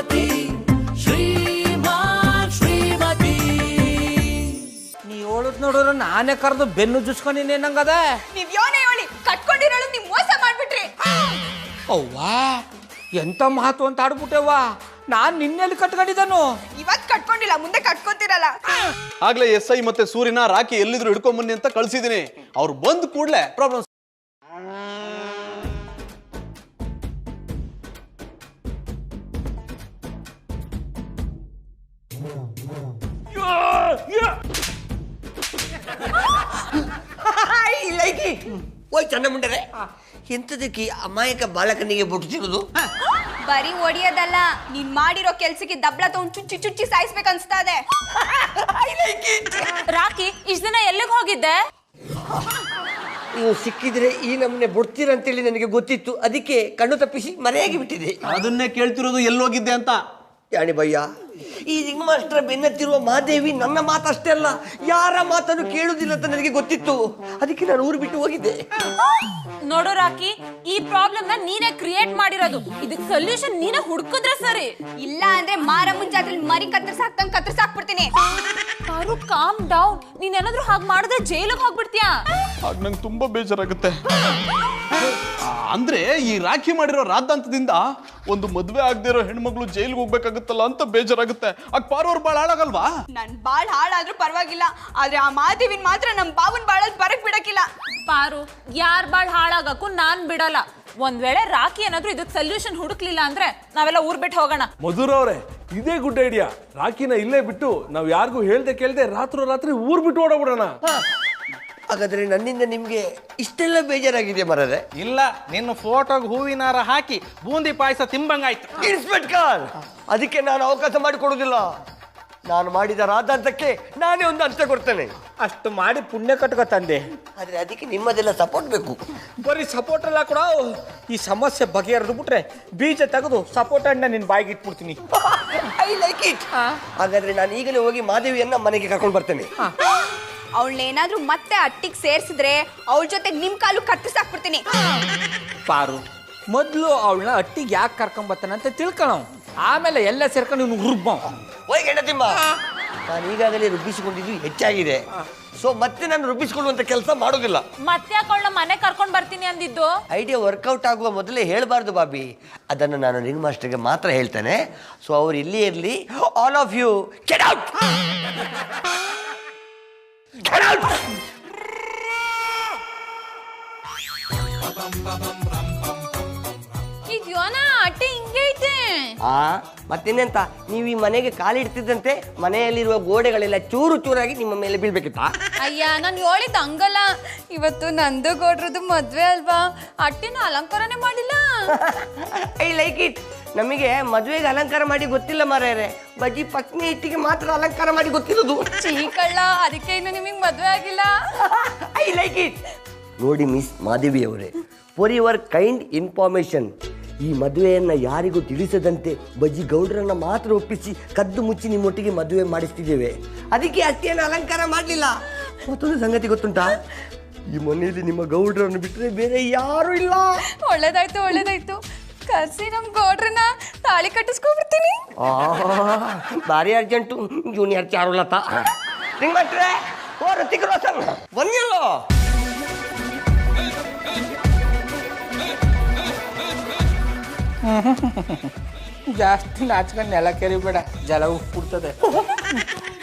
ಶ್ರೀಮತಿ ಶ್ರೀಮತಿ ನೀ ಹೇಳುದ್ ನೋಡಿದ್ರೆ ನಾನೇ ಕರೆದು ಬೆನ್ನು ಜುಸ್ಕೊಂಡಿನಿ ನಂಗದ. ನೀವ್ ಯೋನೇ ಹೇಳಿ ಕಟ್ಕೊಂಡಿರೋಳು ನೀವ್ ಮೋಸ ಮಾಡ್ಬಿಟ್ರಿ. ಅವ್ವಾ ಎಂತ ಮಾತು ಅಂತ ಆಡ್ಬಿಟ್ಟೆವ್ವ. ನಾನ್ ನಿನ್ನೆಲ್ಲಿ ಕಟ್ಕೊಂಡಿದ್ದನು. ಇವತ್ ಕಟ್ಕೊಂಡಿಲ್ಲ, ಮುಂದೆ ಕಟ್ಕೊಂತಿರಲ್ಲ. ಆಗ್ಲೇ SI ಮತ್ತೆ ಸೂರ್ಯನ ರಾಕಿ ಎಲ್ಲಿದ್ರು ಹಿಡ್ಕೊಂಬನ್ನಿ ಅಂತ ಕಳ್ಸಿದೀನಿ. ಅವ್ರು ಬಂದ್ ಕೂಡ್ಲೆ ಪ್ರಾಬ್ಲಮ್. ಓಯ್ ಚಂದ ಮುಂಡರೆ, ಎಂತದಕ್ಕೆ ಅಮಾಯಕ ಬಾಲಕನಿಗೆ ಬುಟ್ಟಿರೋದು? ಬರೀ ಒಡಿಯೋದಲ್ಲ, ನೀನ್ ಮಾಡಿರೋ ಕೆಲ್ಸಕ್ಕೆ ದಬ್ಳ ತಗೊಂಡು ಚುಚ್ಚಿ ಚುಚ್ಚಿ ಸಾಯಿಸ್ಬೇಕನ್ಸ್ತಾ ಇದೆ. ರಾಕಿ, ಇಷ್ಟ ದಿನ ಎಲ್ಲಿಗೆ ಹೋಗಿದ್ದೆ? ನೀವು ಸಿಕ್ಕಿದ್ರೆ ಈ ನಮ್ಮನೆ ಬಿಡ್ತೀರಂತೇಳಿ ನನಗೆ ಗೊತ್ತಿತ್ತು. ಅದಕ್ಕೆ ಕಣ್ಣು ತಪ್ಪಿಸಿ ಮರೆಯಾಗಿ ಬಿಟ್ಟಿದೆ. ಅದನ್ನೇ ಕೇಳ್ತಿರೋದು ಎಲ್ಲೋಗಿದ್ದೆ ಅಂತ. ಯಾಣಿ ಭಯ್ಯ, ಈ ರಿಂಗ್ ಮಾಸ್ಟರ್ ಬೆನ್ನತ್ತಿರುವ ಮಾದೇವಿ ನನ್ನ ಮಾತಷ್ಟೇ ಅಲ್ಲ, ಯಾರ ಮಾತನ್ನು ಕೇಳುವುದಿಲ್ಲ ಅಂತ ನನಗೆ ಗೊತ್ತಿತ್ತು. ಅದಕ್ಕೆ ನಾನು ಊರು ಬಿಟ್ಟು ಹೋಗಿದ್ದೆ. ನೋಡು ರಾಕಿ, ಈ ಪ್ರಾಬ್ಲಮ್ ನ ನೀನೇ ಕ್ರಿಯೇಟ್ ಮಾಡಿರೋದು. ಇದಕ್ಕೆ ಸೊಲ್ಯೂಷನ್ ನೀನೇ ಹುಡುಕಿದ್ರೆ ಸರಿ. ಇಲ್ಲ ಅಂದ್ರೆ ಮಾರಮ್ಮನ್ ಜಾತ್ರೆಲಿ ಮರಿ ಕತ್ತರಿಸಾಕ್ತಂಗ್ ಕತ್ತರಿಸಾಕ್ಬಿಡ್ತೀನಿ. ಪಾರು, ಕಾಮ್ ಡೌನ್. ನೀನ್ ಏನಾದ್ರೂ ಹಾಗೆ ಮಾಡಿದ್ರೆ ಜೈಲಿಗೆ ಹೋಗ್ಬಿಡ್ತೀಯಾ. ಆಗ ನಂಗೆ ತುಂಬಾ ಬೇಜಾರಾಗುತ್ತೆ. ಅಂದ್ರೆ ಈ ರಾಖಿ ಮಾಡಿರೋ ರಾದ್ದಾಂತದಿಂದ ಒಂದು ಮದ್ವೆ ಆಗದೆ ಇರೋ ಹೆಣ್ಮಕ್ಳು ಜೈಲ್ಗೆ ಹೋಗ್ಬೇಕಾಗುತ್ತಲ್ಲ ಅಂತ ಬೇಜಾರಾಗುತ್ತೆ. ಆಗ ಪಾರವ್ರ ಬಾಳ್ ಹಾಳಾಗಲ್ವಾ? ನನ್ ಬಾಳ್ ಹಾಳಾದ್ರೂ ಪರವಾಗಿಲ್ಲ, ಆದ್ರೆ ಆ ಮಾದೇವಿನ್ ಮಾತ್ರ ನಮ್ ಬಾವನ್ ಬಾಳಲ್ಲಿ ಬರಕ್ ಬಿಡಕ್ಕಿಲ್ಲ. ಪಾರು, ಯಾರ್ ಬಾಳ್ ಹಾಳಾಗಕ್ಕೂ ನಾನ್ ಬಿಡಲ್ಲ. ಒಂದ್ ವೇಳೆ ರಾಖಿ ಏನಾದ್ರೂ ಇದಕ್ ಸೊಲ್ಯೂಷನ್ ಹುಡುಕ್ಲಿಲ್ಲ ಅಂದ್ರೆ ನಾವೆಲ್ಲ ಊರ್ ಬಿಟ್ಟು ಹೋಗೋಣ. ಮಧುರ ಅವ್ರೆ, ಇದೇ ಗುಡ್ ಐಡಿಯಾ. ರಾಖಿನ ಇಲ್ಲೇ ಬಿಟ್ಟು ನಾವ್ ಯಾರಿಗೂ ಹೇಳ್ದೆ ಕೇಳ್ದೆ ರಾತ್ರಿ ಊರ್ ಬಿಟ್ಟು ಓಡೋಗ್ಬಿಡೋಣ. ಹಾಗಾದ್ರೆ ನನ್ನಿಂದ ನಿಮ್ಗೆ ಇಷ್ಟೆಲ್ಲ ಬೇಜಾರಾಗಿದೆ ಮರದೆ? ಇಲ್ಲ, ನಿನ್ನ ಫೋಟೋಗೆ ಹೂವಿನಾರ ಹಾಕಿ ಬೂಂದಿ ಪಾಯಸ ತಿಂಬಂಗಾಯ್ತು. ಇನ್ಸ್ಪೆಕ್ಟರ್, ಅದಕ್ಕೆ ನಾನು ಅವಕಾಶ ಮಾಡಿಕೊಡುವುದಿಲ್ಲ. ನಾನು ಮಾಡಿದ ರಾಧಾಂತಕ್ಕೆ ನಾನೇ ಒಂದು ಅಂತ್ಯ ಕೊಡ್ತೇನೆ. ಅಷ್ಟು ಮಾಡಿ ಪುಣ್ಯ ಕಟ್ಕೊ ತಂದೆ. ಆದ್ರೆ ಅದಕ್ಕೆ ನಿಮ್ಮದೆಲ್ಲ ಸಪೋರ್ಟ್ ಬೇಕು. ಬರೀ ಸಪೋರ್ಟ್ ಎಲ್ಲ ಕೂಡ ಈ ಸಮಸ್ಯೆ ಬಗೆಹರಿದು ಬಿಟ್ರೆ ಬೀಜ ತೆಗೆದು ಸಪೋರ್ಟ್ ಹಣ್ಣ ನಿನ್ ಬಾಯಿಗೆ ಇಟ್ಬಿಡ್ತೀನಿ. I like it. ಹಾಗಾದ್ರೆ ನಾನು ಈಗಲೇ ಹೋಗಿ ಮಾದೇವಿಯನ್ನ ಮನೆಗೆ ಕರ್ಕೊಂಡು ಬರ್ತೇನೆ. ಅವಳನ್ನೇನಾದ್ರೂ ಮತ್ತೆ ಅಟ್ಟಿಗೆ ಸೇರ್ಸಿದ್ರೆ ಅವಳ ಜೊತೆಗೆ ನಿಮ್ ಕಾಲು ಕತ್ತರಿಸಾಕ್ಬಿಡ್ತೀನಿ. ಪಾರು, ಮೊದ್ಲು ಅವಳನ್ನ ಅಟ್ಟಿಗೆ ಯಾಕೆ ಕರ್ಕೊಂಬರ್ತಾನೆ ಅಂತ ತಿಳ್ಕೊಳ್ಳೋ, ಆಮೇಲೆ ಎಲ್ಲ ಸೇರ್ಕೊಂಡು ಇವ್ನು ರುಬ್ಬ. ಓಯ್ ಗೆಣತಿಮ್ಮ, ನಾನು ಈಗಾಗಲೇ ರುಬ್ಬಿಸಿಕೊಂಡಿದ್ದು ಹೆಚ್ಚಾಗಿದೆ. ಸೊ ಮತ್ತೆ ನಾನು ರುಬ್ಬಿಸಿಕೊಳ್ಳುವಂತ ಕೆಲಸ ಮಾಡೋದಿಲ್ಲ. ಮತ್ತೆ ಯಾಕೊಳ್ಳ ಮನೆ ಕರ್ಕೊಂಡ್ ಬರ್ತೀನಿ ಅಂದಿದ್ದು? ಐಡಿಯಾ ವರ್ಕೌಟ್ ಆಗುವ ಮೊದಲೇ ಹೇಳಬಾರ್ದು ಬಾಬಿ. ಅದನ್ನು ನಾನು ರಿಂಗ್ ಮಾಸ್ಟರ್ಗೆ ಮಾತ್ರ ಹೇಳ್ತೇನೆ. ಸೊ ಅವ್ರು ಇಲ್ಲಿ ಇರಲಿ. All of you get out. Get out! ಇದ್ಯೋನ ಅಟ್ಟೆ ಹಿಂಗೆ ಐತೆ. ಮತ್ತಿನ್ನೆಂತ, ನೀವು ಈ ಮನೆಗೆ ಕಾಲಿಡ್ತಿದ್ದಂತೆ ಮನೆಯಲ್ಲಿರುವ ಗೋಡೆಗಳೆಲ್ಲ ಚೂರು ಚೂರಾಗಿ ನಿಮ್ಮ ಮೇಲೆ ಬೀಳ್ಬೇಕಿತ್ತಾ? ಅಯ್ಯ, ನಾನು ಹೇಳಿದ್ದ ಹಂಗಲ್ಲ. ಇವತ್ತು ನಂದು ಗೌಡ್ರದ್ದು ಮದ್ವೆ ಅಲ್ವಾ, ಅಟ್ಟಿನ ಅಲಂಕಾರನೇ ಮಾಡಿಲ್ಲ. I like it. ನಮಗೆ ಮದುವೆಗೆ ಅಲಂಕಾರ ಮಾಡಿ ಗೊತ್ತಿಲ್ಲ ಮಾರ್ಯಾರೆ, ಬಜ್ಜಿ ಪತ್ನಿ ಹಿಟ್ಟಿಗೆ ಮಾತ್ರ ಅಲಂಕಾರ ಮಾಡಿ ಗೊತ್ತಿರೋದು. ಚೀಕಳ್ಳ, ಅದಕ್ಕೆ ಇನ್ನು ನಿಮಗೆ ಮದ್ವೆ ಆಗಿಲ್ಲ. I like it. ನೋಡಿ ಮಿಸ್ ಮಾದೇವಿ ಅವರೇ, ಫಾರ್ ಯುವರ್ ಕೈಂಡ್ ಇನ್ಫಾರ್ಮೇಶನ್, ಈ ಮದುವೆಯನ್ನು ಯಾರಿಗೂ ತಿಳಿಸದಂತೆ ಬಜ್ಜಿ ಗೌಡ್ರನ್ನ ಮಾತ್ರ ಒಪ್ಪಿಸಿ ಕದ್ದು ಮುಚ್ಚಿ ನಿಮ್ಮೊಟ್ಟಿಗೆ ಮದುವೆ ಮಾಡಿಸ್ತಿದ್ದೇವೆ. ಅದಕ್ಕೆ ಅಷ್ಟೇನು ಅಲಂಕಾರ ಮಾಡಲಿಲ್ಲ. ಮತ್ತೊಂದು ಸಂಗತಿ ಗೊತ್ತುಂಟಾ, ಈ ಮನೆಯಲ್ಲಿ ನಿಮ್ಮ ಗೌಡ್ರನ್ನು ಬಿಟ್ಟರೆ ಬೇರೆ ಯಾರೂ ಇಲ್ಲ. ಒಳ್ಳೇದಾಯ್ತು. ಕರ್ಸಿ ನಮ್ ಗೌಡ್ರನ್ನ ತಾಳಿ ಕಟ್ಟಿಸ್ಕೊಂಡ್ಬಿಡ್ತೀನಿ. ಭಾರಿ ಅರ್ಜೆಂಟು. ಜೂನಿಯರ್ ಚಾರುಲತಾ ರಿಂಗ್ ಮಾಡ್ರೆ ಓ ಋತಿಕ್ ರೋಷನ್ ಬಂದಿಲ್ಲೋ. ಜಾಸ್ತಿ ನಾಚ್ಕೊಂಡು ನೆಲ ಕೆರಿಬೇಡ, ಜಲ ಉಪ್ಪಿಡ್ತದೆ.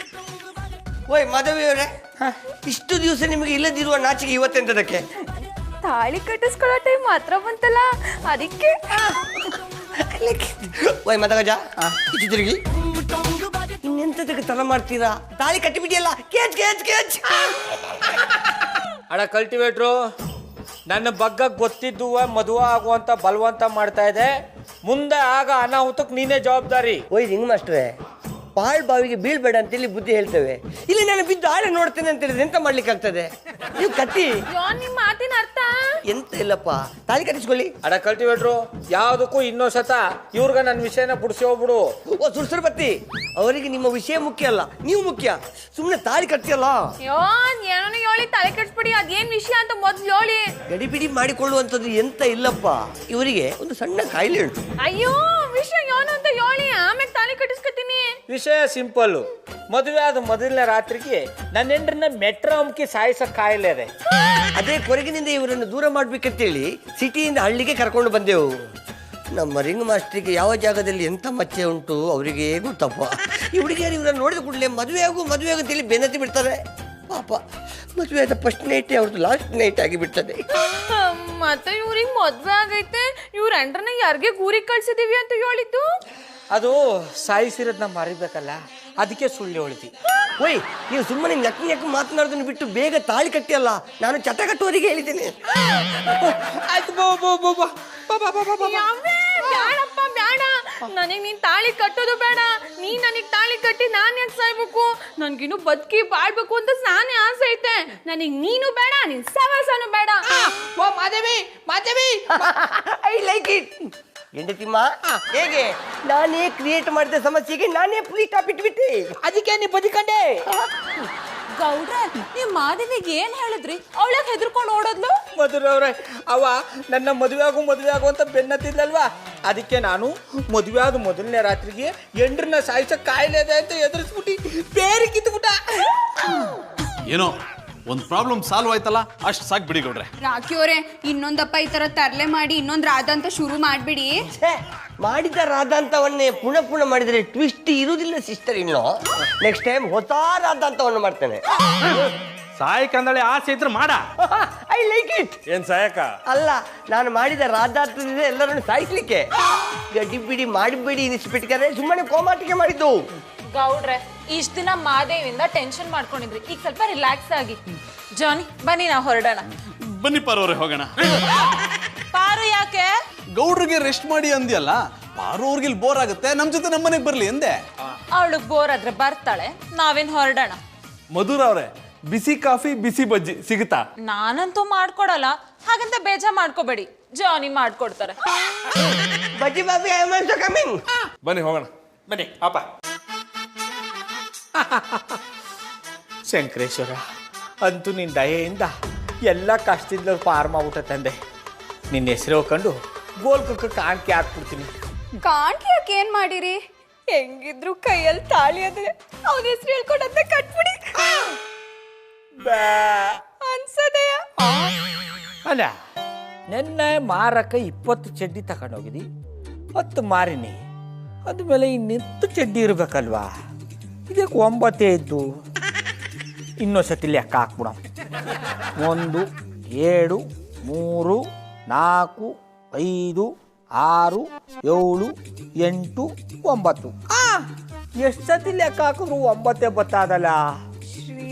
ಓಯ್ ಮಾಧವಿಯವರೇ, ಇಷ್ಟು ದಿವಸ ನಿಮಗೆ ಇಲ್ಲದಿರುವ ನಾಚಿಕೆ ಇವತ್ತೆಂತದಕ್ಕೆ? ತಾಳಿ ಕಟ್ಟಿಸ್ಕೊಳ್ಳೋ ಟೈಮ್ ಮಾತ್ರ ಬಂತಲ್ಲ, ಅದಕ್ಕೆ. ಓಯ್ ಮದಗಜ, ತಿರುಗಿ ಇನ್ನೆಂತದಕ್ಕೆ ತಲೆ ಮಾಡ್ತೀರಾ? ತಾಳಿ ಕಟ್ಟಿಬಿಡಿಯಲ್ಲ, ಕೇಚ್ ಕೇಚ್ ಕೇಚ್. ಅಡ ಕಲ್ಟಿವೇಟ್ರು, ನನ್ನ ಬಗ್ಗೆ ಗೊತ್ತಿದ್ದುವ ಮದುವೆ ಆಗುವಂತ ಬಲವಂತ ಮಾಡ್ತಾ ಇದೆ. ಮುಂದೆ ಆಗ ಅನಾಹುತಕ್ಕೆ ನೀನೇ ಜವಾಬ್ದಾರಿ. ಓಯ್ ರಿಂಗ್ ಮಾಸ್ಟ್ರೆ, ಪಾಳ್ ಬಾವಿಗೆ ಬೀಳ್ಬೇಡ ಅಂತೇಳಿ ಬುದ್ಧಿ ಹೇಳ್ತೇವೆ. ಇಲ್ಲಿ ನಾನು ಬಿದ್ದು ಆಳೆ ನೋಡ್ತೇನೆ ಅಂತ ಹೇಳಿದ್ರೆ ಎಂತ ಮಾಡ್ಲಿಕ್ಕೆ ಆಗ್ತದೆ? ನೀವು ಕತ್ತಿ. ನಿಮ್ಮ ಮಾತಿನ ಅರ್ಥ ಎಂತ ಇಲ್ಲಪ್ಪ, ತಾಳಿ ಕಟ್ಟಿಸ್ಕೊಳ್ಳಿ. ಅಡ ಕಲ್ಟಿವೇಟ್ರು, ಯಾವುದಕ್ಕೂ ಇನ್ನೊಂದ್ಸತ ಇವ್ರಿಗೆ ನನ್ನ ವಿಷಯನ ಬಿಡಿಸಿ ಹೋಗ್ಬಿಡು. ಓ ಸುರ್ಸುರ್ ಬತ್ತಿ, ಅವರಿಗೆ ನಿಮ್ಮ ವಿಷಯ ಮುಖ್ಯ ಅಲ್ಲ, ನೀವು ಮುಖ್ಯ. ಸುಮ್ಮನೆ ತಾಳಿ ಕಟ್ತಿಯಲ್ಲ. ಏನೋ ಹೇಳಿ ತಲೆ ಕೆಡಿಸ್ಬಿಡಿ, ಅದೇನ್ ವಿಷಯ ಅಂತ ಮೊದ್ಲು ಹೇಳಿ. ಗಡಿಬಿಡಿ ಮಾಡಿಕೊಳ್ಳುವಂಥದ್ದು ಎಂತ ಇಲ್ಲಪ್ಪ. ಇವರಿಗೆ ಒಂದು ಸಣ್ಣ ಕಾಯಿಲೆ ಉಂಟು. ಅಯ್ಯೋ, ವಿಷಯ ಏನು ಅಂತ ಹೇಳಿ. ಕಟ್ಟಿಸ್ಕೊತೀನಿ. ವಿಷಯ ಸಿಂಪಲ್ಲು. ಮದುವೆ ಆದ ಮೊದಲನೇ ರಾತ್ರಿಗೆ ನನ್ನ ಹೆಂಡ್ರನ್ನ ಮೆಟ್ರೋ ಅಮ್ಕಿ ಸಾಯಿಸೋ ಕಾಯಿಲೆ ಇದೆ. ಅದೇ ಕೊರಗಿನಿಂದ ಇವರನ್ನು ದೂರ ಮಾಡ್ಬೇಕಂತೇಳಿ ಸಿಟಿಯಿಂದ ಹಳ್ಳಿಗೆ ಕರ್ಕೊಂಡು ಬಂದೆವು. ನಮ್ಮ ರಿಂಗ್ ಮಾಸ್ಟ್ರಿಗೆ ಯಾವ ಜಾಗದಲ್ಲಿ ಎಂಥ ಮಚ್ಚೆ ಉಂಟು ಅವರಿಗೆ ಗೊತ್ತಪ್ಪ. ಈ ಹುಡುಗಿಯರು ಇವರನ್ನು ನೋಡಿದ ಕೂಡಲೇ ಮದುವೆ ಆಗು ಅಂತೇಳಿ ಬೆನ್ನತ್ತಿ ಬಿಡ್ತಾರೆ. ಪಾಪ ಮದುವೆ ಆದ ಫಸ್ಟ್ ನೈಟೇ ಅವ್ರದ್ದು ಲಾಸ್ಟ್ ನೈಟ್ ಆಗಿ ಬಿಡ್ತದೆ. ಮತ್ತೆ ಇವ್ರಿಗೆ ಮದ್ವೆ ಆಗೈತೆ, ಇವ್ರ ಅಂಡ್ರನ್ನ ಯಾರಿಗೆ ಊರಿಗೆ ಕಳ್ಸಿದೀವಿ ಅಂತ ಹೇಳಿದ್ದು. ಅದು ಸಾಯಿಸಿರೋದನ್ನ ಮರಿಬೇಕಲ್ಲ, ಅದಕ್ಕೆ ಸುಳ್ಳು ಹೇಳ್ತಿ. ಓಯ್, ನೀವು ಸುಮ್ಮನೆ ನಕ್ಕು ಮಾತನಾಡೋದನ್ನು ಬಿಟ್ಟು ಬೇಗ ತಾಳಿ ಕಟ್ಟಿಯಲ್ಲ. ನಾನು ಚಟ ಕಟ್ಟುವವರಿಗೆ ಹೇಳಿದ್ದೇನೆ. ಆಯ್ತು ಬ್ಯಾಡಪ್ಪ ಬ್ಯಾಡ, ನನಗ್ ನೀನ್ ತಾಳಿ ಕಟ್ಟೋದು ಬೇಡ. ನೀನ್ ನನಗ್ ತಾಳಿ ಕಟ್ಟಿ ನಾನ್ ಯಾಕೆ ಸಾಯ್ಬೇಕು? ನನ್ಗಿನ್ನು ಬದುಕಿ ಬಾಳ್ಬೇಕು ಅಂತ ನಾನೇ ಆಸೆ ಐತೆ. ನನಗ್ ನೀನು ಬೇಡ, ನಿನ್ ಸವಾಸನು ಬೇಡ. Madevi I like it. ಹೆಂಡತಿಮ್ಮ, ಹೇಗೆ ನಾನೇ ಕ್ರಿಯೇಟ್ ಮಾಡಿದ ಸಮಸ್ಯೆಗೆ ನಾನೇ ಫುಲ್ ಸ್ಟಾಪ್ ಇಟ್ಬಿಟ್ಟೆ. ಅದಕ್ಕೆ ನೀ ಬದುಕಂಡೆ. ಗೌಡ್ರೆ, ನೀವ್ ಮಾದೇವಿಗೆ ಏನ್ ಹೇಳಿದ್ರಿ? ಅವಳಕ್ಕೆ ಹೆದರ್ಕೊಂಡು ಓಡೋದ್ಲು. ಮಧುರವ್ರೆ, ಅವ ನನ್ನ ಮದುವೆ ಆಗು ಅಂತ ಬೆನ್ನತ್ತಿದ್ಲಲ್ವಾ, ಅದಕ್ಕೆ ನಾನು ಮದುವೆ ಆದ ಮೊದಲನೇ ರಾತ್ರಿಗೆ ಎಂಡ್ರನ್ನ ಸಾಯಿಸೋ ಕಾಯಿಲೆ ಇದೆ ಅಂತ ಎದುರಿಸ್ಬಿಟ್ಟು ಬೇರೆ ಕಿತ್ಬಿಟ್ಟ. ಏನೋ ಒಂದು ಪ್ರಾಬ್ಲಮ್ ಸಾಲ್ವ್ ಆಯ್ತಲ್ಲ, ಅಷ್ಟು ಸಾಕು ಬಿಡಿ ಗೌಡ್ರೆ. ರಾಖಿ ಅವರೇ, ಇನ್ನೊಂದಪ್ಪ ಈ ತರ ತರ್ಲೆ ಮಾಡಿ ಇನ್ನೊಂದ್ ರಾಧ ಅಂತ ಶುರು ಮಾಡ್ಬಿಡಿ. ಮಾಡಿದ ರಾಧಾಂತವನ್ನೇ ಪುನಃ ಮಾಡಿದರೆ ಟ್ವಿಸ್ಟ್ ಇರುವುದಿಲ್ಲ ಸಿಸ್ಟರ್. ಇನ್ನು ನೆಕ್ಸ್ಟ್ ಟೈಮ್ ಹೊಸ ರಾಧಾಂತವನ್ನು ಮಾಡ್ತೇನೆ. ಸಾಯಕಂದಳೆ ಆಸೆ ಇದ್ರೆ ಮಾಡ. I like it. ಏನ್ ಸಾಯಕ ಅಲ್ಲ, ನಾನು ಮಾಡಿದ ರಾಧಾಂತದಿಂದ ಎಲ್ಲರನ್ನು ಸಾಯಿಸ್ಲಿಕ್ಕೆ. ಗಡಿಬಿಡಿ ಮಾಡಬೇಡಿ ಇನಿಸ್ಬಿಟ್ಟಾರೆ, ಸುಮ್ಮನೆ ಕೋಮಾಟಿಕೆ ಮಾಡಿದ್ದು. ಗೌಡ್ರೆ, ಇಷ್ಟ ದಿನ ಮಾದೇವಿಂದ ಟೆನ್ಷನ್ ಮಾಡ್ಕೊಂಡಿದ್ರಿ, ಈಗ ಸ್ವಲ್ಪ ರಿಲ್ಯಾಕ್ಸ್ ಆಗಿ. ಜಾನಿ, ಬನ್ನಿ ನಾವು ಹೊರಡೋಣ. ಬನ್ನಿ ಪಾರವ್ರೆ, ಹೋಗೋಣ. ಪಾರು ಯಾಕೆ? ಗೌಡ್ರಿಗೆ ರೆಸ್ಟ್ ಮಾಡಿ ಅಂದ್ಯಲ್ಲ, ಪಾರು ಅವ್ರಿಗೆ ಇಲ್ಲಿ ಬೋರ್ ಆಗುತ್ತೆ, ನಮ್ಮ ಜೊತೆ ನಮ್ಮನೆಗೆ ಬರ್ಲಿ ಎಂದೆ. ಅವಳು ಬೋರ್ ಆದ್ರೆ ಬರ್ತಾಳೆ, ನಾವೇನ್ ಹೊರಡೋಣ. ಮಧುರ ಅವ್ರೆ, ಬಿಸಿ ಕಾಫಿ ಬಿಸಿ ಬಜ್ಜಿ ಸಿಗುತ್ತಾ? ನಾನಂತೂ ಮಾಡ್ಕೊಡಲ್ಲ, ಹಾಗಂತ ಬೇಜಾರ್ ಮಾಡ್ಕೋಬೇಡಿ, ಜಾನಿ ಮಾಡ್ಕೊಡ್ತಾರೆ. ಬಜ್ಜಿ ಬಾಬಿ, ಐ ಆಮ್ ಆಲ್ಸೋ ಕಮಿಂಗ್. ಬನ್ನಿ ಹೋಗೋಣ. ಬನ್ನಿ ಅಪ್ಪ. ಶಂಕರೇಶ್ವರ, ಅಂತೂ ನಿನ್ನ ದಯೆಯಿಂದ ಎಲ್ಲ ಕಷ್ಟದಿಂದ ಪಾರು ಮಾಡ್ಬಿಟ್ಟ ತಂದೆ. ನಿನ್ನ ಹೆಸರು ಹೋಗ್ಕೊಂಡು ಗೋಲ್ಕಕ್ಕೆ ಕಾಣಿಕೆ ಹಾಕ್ಬಿಡ್ತೀನಿ. ಕಾಣ್ಕೆ ಯಾಕೆ ಏನ್ ಮಾಡಿರಿ? ಹೆಂಗಿದ್ರು ಕೈಯಲ್ಲಿ ತಾಳಿ ಆದ್ರೆ ಅವನ ಹೆಸರು ಹೇಳ್ಕೊಂಡಂತೆ ಕಟ್ಬಿಡಿ ಅನ್ಸದೆಯ. ಅಲ್ಲ, ನೆನ್ನೆ ಮಾರಕ್ಕೆ 20 ಚಡ್ಡಿ ತಗೊಂಡೋಗಿದ್ದಿ, 10 ಮಾರಿನಿ. ಅದ್ಮೇಲೆ ಇನ್ನೆಂತು ಚಡ್ಡಿ ಇರ್ಬೇಕಲ್ವಾ? ಇದಕ್ಕೆ 9 ಇದ್ದು. ಇನ್ನೊಂದ್ಸತಿ ಲೆಕ್ಕ ಹಾಕ್ಬಿಡ. 1 2 3 4 5 6 7 8 9. ಎಷ್ಟು ಸತಿ ಲೆಕ್ಕ ಹಾಕಿದ್ರು 9 ಬತ್ತಾದಲ್ಲ. ಶ್ರೀ,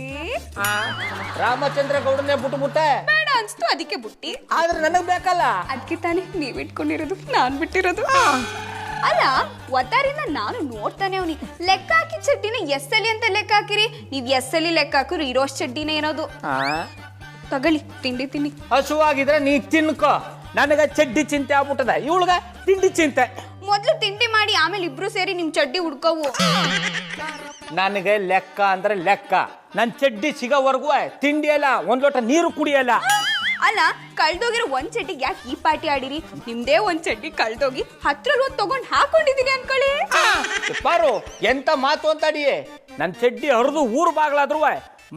ರಾಮಚಂದ್ರ ಗೌಡನೇ ಬಿಟ್ಟುಬಿಟ್ಟೆ. ಬೇಡ ಅನ್ಸ್ತು, ಅದಕ್ಕೆ ಬುಟ್ಟಿ. ಆದ್ರೆ ನನಗ್ ಬೇಕಲ್ಲ. ಅದಕ್ಕೆ ತಾನೇ ನೀವ್ ಇಟ್ಕೊಂಡಿರೋದು, ನಾನ್ ಬಿಟ್ಟಿರೋದು. ಅಲ್ಲ, ಒತ್ತಾರಿಂದ ನಾನು ನೋಡ್ತಾನೆ ಅವನಿ ಲೆಕ್ಕ ಹಾಕಿ ಚಡ್ಡಿನ ಎಸ್ಸಲಿ ಅಂತ ಲೆಕ್ಕ ಹಾಕಿರಿ. ನೀವ್ ಎಸ್ಸಲಿ ಲೆಕ್ಕ ಹಾಕಿರು ಇರೋಷ್ಟು ಚಡ್ಡಿನ ಏನೋದು. ತಗೊಳ್ಳಿ, ತಿಂಡಿ ತಿನ್ನಿ. ಹಸುವಾಗಿದ್ರೆ ನೀ ತಿನ್ಕೋ. ನನಗ ಚಡ್ಡಿ ಚಿಂತೆ ಆಗ್ಬಿಟ್ಟದ, ಇವಳಗ ತಿಂಡಿ ಚಿಂತೆ. ಮೊದ್ಲು ತಿಂಡಿ ಮಾಡಿ, ಆಮೇಲೆ ಇಬ್ರು ಸೇರಿ ನಿಮ್ ಚಡ್ಡಿ ಹುಡ್ಕೋವು. ನನಗೆ ಲೆಕ್ಕ ಅಂದ್ರೆ ಲೆಕ್ಕ. ನನ್ ಚಡ್ಡಿ ಸಿಗೋವರೆಗೂ ತಿಂಡಿ ಅಲ್ಲ, 1 ಲೋಟ ನೀರು ಕುಡಿಯಲ್ಲ. ಅಲ್ಲ, ಕಳ್ದೋಗಿರೋ ಒಂದ್ ಚಡ್ಡಿಗೆ ಯಾಕೆ ಈ ಪಾರ್ಟಿ ಆಡಿರಿ? ನಿಮ್ದೇ ಒಂದ್ ಚಡ್ಡಿ ಕಳ್ದೋಗಿ 10 ತಗೊಂಡ್ ಹಾಕೊಂಡಿದೀನಿ ಅನ್ಕೊಳ್ಳಿ. ಪಾರು, ಎಂತ ಮಾತು ಅಂತ ಅಡಿಯೇ. ನನ್ ಚಡ್ಡಿ ಹರಿದು ಊರು ಬಾಗ್ಲಾದ್ರು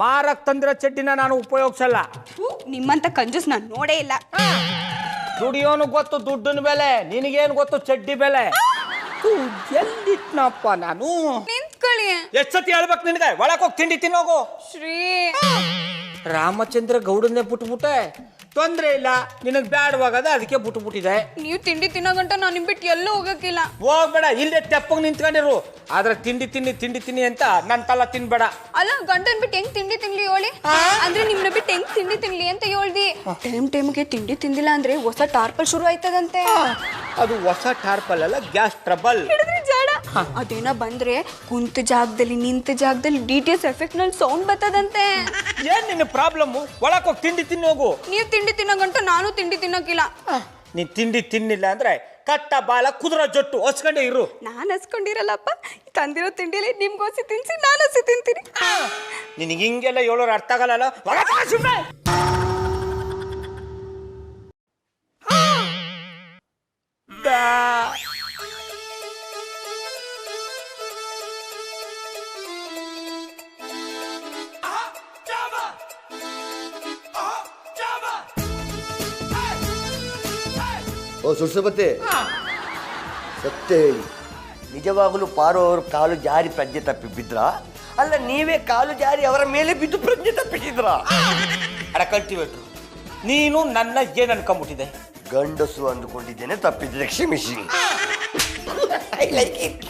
ಮಾರಕ್ ತಂದಿರೋ ಚಡ್ಡಿನ ನಾನು ಉಪಯೋಗಿಸಲ್ಲ. ನಿಮ್ಮಂತ ಕಂಜೂಸ್ ನಾನು ನೋಡೇ ಇಲ್ಲ. ದುಡಿಯೋನು ಗೊತ್ತು ದುಡ್ಡಿನ ಬೆಲೆ, ನಿನಗೇನು ಗೊತ್ತು ಚಡ್ಡಿ ಬೆಲೆ? ಎಲ್ಲಿಟ್ನಪ್ಪ ನಾನು? ನಿಂತ್ಕೊಳ್ಳಿ. ಎಷ್ಟ್ ಸತಿ ಹೇಳ್ಬೇಕು ನಿನಗೆ? ಒಳಕ್ ಹೋಗಿ ತಿಂಡಿ ತಿನ್ನೋಗು. ಶ್ರೀ, ರಾಮಚಂದ್ರ ಗೌಡನ್ನೇ ಬಿಟ್ಬಿಟ್ಟೆ. ತೊಂದ್ರೆ ಇಲ್ಲ, ನಿನಗ್ ಬ್ಯಾಡವಾಗದ, ಅದಕ್ಕೆ ಬಿಟ್ಬಿಟ್ಟಿದೆ. ನೀವು ತಿಂಡಿ ತಿನ್ನೋ ಗಂಟ ನಾನು ನಿಮ್ ಬಿಟ್ಟು ಎಲ್ಲೂ ಹೋಗಕ್ಕಿಲ್ಲ. ಹೋಗ್ಬೇಡ, ಇಲ್ಲೇ ತೆಪ್ಪಗ್ ನಿಂತ್ಕೊಂಡಿರು. ಆದ್ರೆ ತಿಂಡಿ ತಿನ್ನಿ ಅಂತ ನನ್ ತಲ ತಿನ್ಬೇಡ. ಅಲ್ಲ, ಗಂಟನ್ ಬಿಟ್ಟು ಹೆಂಗ್ ತಿಂಡಿ ತಿನ್ಲಿ ಹೇಳಿ? ಅಂದ್ರೆ ನಿಮ್ನ ಬಿಟ್ಟು ಹೆಂಗ್ ತಿಂಡಿ ತಿನ್ಲಿ ಅಂತ ಹೇಳ್ದಿ. ಟೈಮ್ಗೆ ತಿಂಡಿ ತಿಂದಿಲ್ಲ ಅಂದ್ರೆ ಹೊಸ ಟಾರ್ಪಲ್ ಶುರು ಆಯ್ತದಂತೆ. ಅದು ಹೊಸ ಟಾರ್ಪಲ್ ಅಲ್ಲ, ಗ್ಯಾಸ್ ಟ್ರಬಲ್. ಹಿಡಿದ್ರಿ ಜಾಡ. ಅದೇನ ಬಂದ್ರೆ ಕುಂತ ಜಾಗದಲ್ಲಿ ನಿಂತ ಜಾಗದಲ್ಲಿ DTS ಎಫೆಕ್ಟ್ ನಲ್ಲಿ ಸೌಂಡ್ ಬರ್ತದಂತೆ. ಏನ್ ನಿನ್ನ ಪ್ರಾಬ್ಲಮ್? ಒಳಕ್ ಹೋಗಿ ತಿಂಡಿ ತಿನ್ನೋಗು. ನೀವ್ ತಿಂಡಿ ತಿನ್ನೋ ಗಂಟ ನಾನು ತಿಂಡಿ ತಿನ್ನೋಕಿಲ್ಲ. ನೀನ್ ತಿಂಡಿ ತಿನ್ನಿಲ್ಲ ಅಂದ್ರೆ ಕಟ್ಟ ಬಾಲ ಕುದುರ ಜೊಟ್ಟು ಹೊಸ್ಕೊಂಡೆ ಇರು. ನಾನ್ ಹಸ್ಕೊಂಡಿರಲ್ಲಪ್ಪ, ತಂದಿರೋ ತಿಂಡಿಲಿ ನಿಮ್ಗೋಸಿ ತಿನ್ಸಿ ನಾನು ಹಸಿ ತಿಂತೀನಿ. ನಿನಗೆ ಹಿಂಗೆಲ್ಲ ಹೇಳೋರು ಅರ್ಥ ಆಗಲ್ಲ. ಓ ಸುರ್ಸಬತ್ತೆ, ಸತ್ಯ ಹೇಳಿ, ನಿಜವಾಗಲೂ ಪಾರು ಅವರು ಕಾಲು ಜಾರಿ ಪ್ರಜ್ಞೆ ತಪ್ಪಿ ಬಿದ್ರ, ಅಲ್ಲ ನೀವೇ ಕಾಲು ಜಾರಿ ಅವರ ಮೇಲೆ ಬಿದ್ದು ಪ್ರಜ್ಞೆ ತಪ್ಪಿಸಿದ್ರ? ಅಡ ಕಲ್ಟಿವೇಟ್ರು, ನೀನು ನನ್ನ ಏನ್ ಅನ್ಕೊಂಬಿಟ್ಟಿದೆ? ಗಂಡಸು ಅಂದುಕೊಂಡಿದ್ದೇನೆ, ತಪ್ಪಿದ್ರೆ ಕ್ಷಮಿಸಿ. I like it.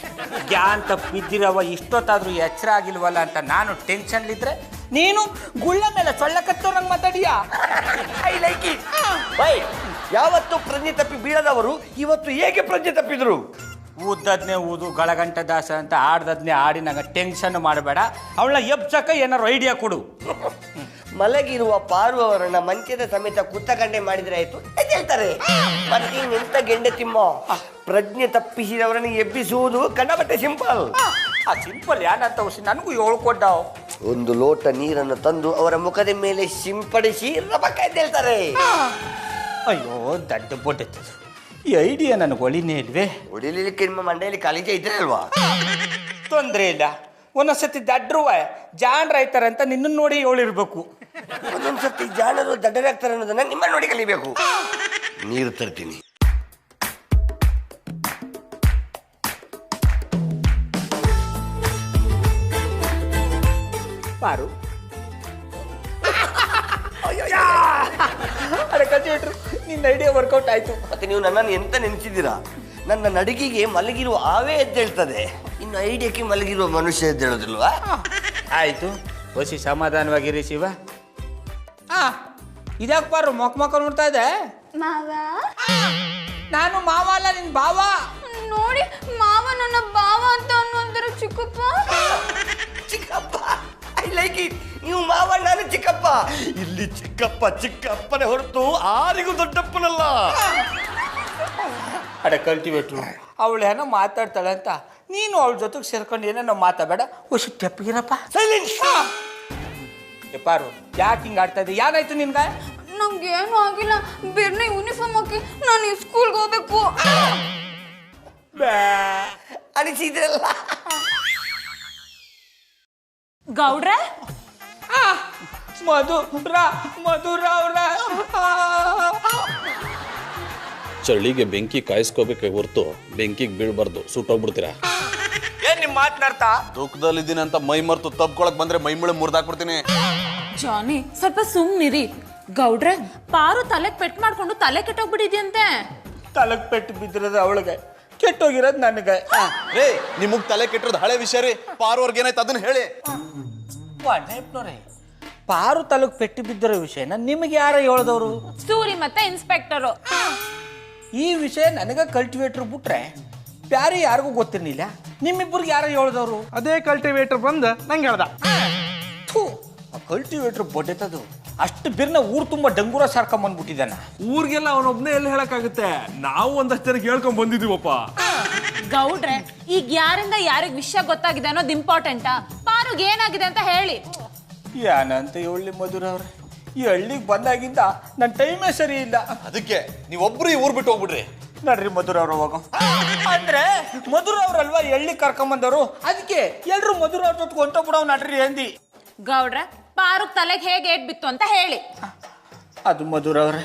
ಗ್ಯಾನ್ ತಪ್ಪಿದ್ದಿರವ ಇಷ್ಟೊತ್ತಾದ್ರೂ ಎಚ್ಚರ ಆಗಿಲ್ವಲ್ಲ ಅಂತ ನಾನು ಟೆನ್ಷನ್ಲಿದ್ರೆ ನೀನು ಗುಳ್ಳ ಮೇಲೆ ಸೊಳ್ಳ ಕತ್ತೋರಂಗ್ ಮಾತಾಡಿಯಾ? I like it. ಬೈ, ಯಾವತ್ತು ಪ್ರಜ್ಞೆ ತಪ್ಪಿ ಬೀಳದವರು ಇವತ್ತು ಹೇಗೆ ಪ್ರಜ್ಞೆ ತಪ್ಪಿದ್ರು? ಊದದ್ನೇ ಊದು ಗಳಗಂಟ ದಾಸ ಅಂತ ಆಡ್ದದ್ನೇ ಆಡಿ ನಂಗೆ ಟೆನ್ಷನ್ ಮಾಡಬೇಡ. ಅವಳನ್ನ ಎಬ್ಸಕ ಏನಾರು ಐಡಿಯಾ ಕೊಡು. ಮಲಗಿರುವ ಪಾರು ಅವರನ್ನ ಮಂಚದ ಸಮೇತ ಕುತ್ತಗಂಡೆ ಮಾಡಿದ್ರೆ ಆಯ್ತು ಹೇಳ್ತಾರೆ. ಮತ್ತೆ ನಿಂತ ಗೆಂಡೆ ತಿಮ್ಮ ಪ್ರಜ್ಞೆ ತಪ್ಪಿಸಿದವರನ್ನು ಎಬ್ಬಿಸುವುದು ಕಂಡಬಟ್ಟೆ ಸಿಂಪಲ್. ಆ ಸಿಂಪಲ್ ಯಾನಂತ ನನಗೂ ಹೇಳ್ಕೊಡ್ಡಾವ್. ಒಂದು ಲೋಟ ನೀರನ್ನು ತಂದು ಅವರ ಮುಖದ ಮೇಲೆ ಸಿಂಪಡಿಸಿ ರಬಕ ಹೇಳ್ತಾರೆ. ಅಯ್ಯೋ ದಡ್ಡ ಬೊಡ್ಡೆತ್ತದು. ಈ ಐಡಿಯಾ ನನಗೆ ಒಳಿನೇ ಇಲ್ವೇ? ಹೊಡಿಲಿಕ್ಕೆ ನಿಮ್ಮ ಮಂಡೆಯಲ್ಲಿ ಕಾಲಿಗೆ ಇದ್ರೆ ಅಲ್ವಾ? ತೊಂದರೆ ಇಲ್ಲ. ಒಂದೊಂದ್ಸತಿ ದಡ್ರುವ ಜಾಣ್ರ ಆಯ್ತಾರೆ ಅಂತ ನಿನ್ನ ನೋಡಿ ಹೇಳಿರ್ಬೇಕು. ಒಂದೊಂದ್ಸತಿ ಜಾಣರು ದಡ್ಡರಾಗ್ತಾರೆ ಅನ್ನೋದನ್ನ ನಿಮ್ಮ ನೋಡಿ ಕಲಿಬೇಕು. ನೀರು ತರ್ತೀನಿ. ಪಾರು ಕಲ್ಟಿವೇಟ್ರು, ನಿನ್ನ ಐಡಿಯಾ ವರ್ಕೌಟ್ ಆಯ್ತು. ಮತ್ತೆ ನೀವು ನನ್ನನ್ನು ಎಂತ ನೆನೆಸಿದ್ದೀರಾ? ನನ್ನ ನಡಿಗೆಗೆ ಮಲಗಿರುವ ಆವೇ ಎದ್ದೇಳ್ತದೆ, ಇನ್ನು ಐಡಿಯಾಕ್ಕೆ ಮಲಗಿರುವ ಮನುಷ್ಯ ಎದ್ದೇಳೋದಿಲ್ವಾ? ಆಯ್ತು, ಹೊಸಿ ಸಮಾಧಾನವಾಗಿರಿ ಶಿವ. ಇದ್ಯಾಕೆ ಪಾರು ಮೊಕ್ಕ ನೋಡ್ತಾ ಇದೆ? ಮಾವ, ನಾನು ಮಾವ ಅಲ್ಲ, ನಿನ್ ಬಾವ. ನೋಡಿ ಮಾವ ನನ್ನ ಬಾವ ಅಂತ ಅನ್ನೋದ್ರ ಚಿಕ್ಕಪ್ಪ. ಚಿಕ್ಕಪ್ಪ, ಐ ಲೈಕ್ ಇಟ್. ನೀವು ಮಾವ, ನಾನು ಚಿಕ್ಕಪ್ಪ. ಇಲ್ಲಿ ಚಿಕ್ಕಪ್ಪ ಚಿಕ್ಕಪ್ಪನೇ ಹೊರತು ಆರಿಗೂ ದೊಡ್ಡಪ್ಪನಲ್ಲ. ಅಡ ಕಲ್ಟಿವೇಟ್ರು, ಅವಳು ಏನೋ ಮಾತಾಡ್ತಾಳೆ ಅಂತ ನೀನು ಅವಳ ಜೊತೆಗೆ ಸೇರ್ಕೊಂಡು ಏನೇನೋ ಮಾತಾಡಬೇಡ. ಹೊಸಿ ತೆಪ್ಪಗಿರಪ್ಪ. ಸೈಲೆನ್ಸ್. ಪಾರು, ಯಾಕೆ ಹಿಂಗೆ ಆಡ್ತಾ ಇದ್ದೆ? ಏನಾಯ್ತು ನಿನ್ಗೆ? ನಂಗೇನು ಆಗಿಲ್ಲ. ಬೇರೆ ಯೂನಿಫಾರ್ಮ್ ಹಾಕಿ ನಾನು ಸ್ಕೂಲ್ಗೆ ಹೋಗ್ಬೇಕು. ಅನಿಸಿದ್ರಲ್ಲ ಗೌಡ್ರೆ, ಮಧುರ ಅವ್ರ ಚಳಿಗೆ ಬೆಂಕಿ ಕಾಯಿಸ್ಕೋಬೇಕೆ ಹೊರ್ತು ಬೆಂಕಿಗೆ ಬೀಳ್ಬಾರ್ದು, ಸುಟ್ಟೋಗ್ಬಿಡ್ತೀರಾ. ಏನ್ ನಿಮ್ ಮಾತನಾಡ್ತ? ದುಃಖದಲ್ಲಿದ್ದೀನಿ ಅಂತ ಮೈ ಮರ್ತು ತಪ್ಕೊಳಕ್ ಬಂದ್ರೆ ಮೈ ಮುಳೆ ಮುರಿದಾಕ್ಬಿಡ್ತೀನಿ. ಜಾನಿ ಸ್ವಲ್ಪ ಸುಮ್ನಿರಿ. ಗೌಡ್ರೆ, ಪಾರು ತಲೆಗೆ ಪೆಟ್ ಮಾಡ್ಕೊಂಡು ತಲೆ ಕೆಟ್ಟೋಗ್ಬಿಟ್ಟಿದ್ಯಂತೆ. ತಲಕ್ ಪೆಟ್ಟು ಬಿದ್ದಿರೋದು ಅವಳಿಗೆ, ಕೆಟ್ಟೋಗಿರೋದು ನನಗೆ. ರೇ, ನಿಮಗ್ ತಲೆ ಕೆಟ್ಟಿರೋದು ಹಳೆ ವಿಷಯ ರೀ. ಪಾರ್ವರ್ಗೆ ಏನಾಯ್ತು ಅದನ್ನ ಹೇಳಿ. ಪಾರು ತಲಕ್ ಪೆಟ್ಟು ಬಿದ್ದಿರೋ ವಿಷಯನ ನಿಮಗೆ ಯಾರ ಹೇಳ್ದವ್ರು? ಸೂರಿ ಮತ್ತೆ ಇನ್ಸ್ಪೆಕ್ಟರು. ಈ ವಿಷಯ ನನಗೆ ಕಲ್ಟಿವೇಟ್ರ್ ಬಿಟ್ರೆ ಬ್ಯಾರೆ ಯಾರಿಗೂ ಗೊತ್ತಿರ್ಲಿಲ್ಲ. ನಿಮ್ಮಿಬ್ಬರಿಗೆ ಯಾರ ಹೇಳ್ದವ್ರು? ಅದೇ ಕಲ್ಟಿವೇಟರ್ ಬಂದು ನಂಗೆ ಹೇಳ್ದ. ಕಲ್ಟಿವೇಟ್ರ್ ಬೊಡ್ಡೆತದು ಅಷ್ಟು ಬಿರ್ನ ಊರು ತುಂಬಾ ಡಂಗೂರ ಸಾರ್ಕೊಂಬಂದ್ಬಿಟ್ಟಿದ್ದಾನ. ಊರಿಗೆಲ್ಲ ಅವನೊಬ್ನೇ ಎಲ್ಲಿ ಹೇಳಕ್ಕಾಗುತ್ತೆ? ನಾವು ಒಂದಷ್ಟು ಜನಕ್ಕೆ ಹೇಳ್ಕೊಂಡ್ ಬಂದಿದೀವಪ್ಪ. ಗೌಡ್ರೆ, ಈಗ ಯಾರಿಂದ ಯಾರಿಗ್ ವಿಷಯ ಗೊತ್ತಾಗಿದೆ ಅನ್ನೋದು ಇಂಪಾರ್ಟೆಂಟಾ? ಪಾರುಗೆ ಏನಾಗಿದೆ ಅಂತ ಹೇಳಿ. ಏನಂತ ಹೇಳಿ ಮಧುರ ಅವ್ರೆ, ಈ ಹಳ್ಳಿಗೆ ಬಂದಾಗಿಂದ ನನ್ನ ಟೈಮೇ ಸರಿ ಇಲ್ಲ. ಅದಕ್ಕೆ ನೀವೊಬ್ರು ಈ ಊರ್ ಬಿಟ್ಟು ಹೋಗ್ಬಿಡ್ರಿ. ನಡ್ರಿ ಮಧುರ ಅವ್ರ ಹೋಗೋ. ಅಂದ್ರೆ ಮಧುರ ಅವ್ರಲ್ವಾ ಹಳ್ಳಿ ಕರ್ಕೊಂಬಂದವರು, ಅದಕ್ಕೆ ಎಲ್ರು ಮಧುರ ಅವ್ರ ಜೊತೆ ಹೊಂಟೋಗ್ಬಿಡವ್ ನಡ್ರಿ ಅಂದಿ. ಗೌಡ್ರೆ, ಪಾರುಗ್ ತಲೆಗೆ ಹೇಗೆ ಏಟ್ ಬಿತ್ತು ಅಂತ ಹೇಳಿ. ಅದು ಮಧುರ ಅವ್ರೆ,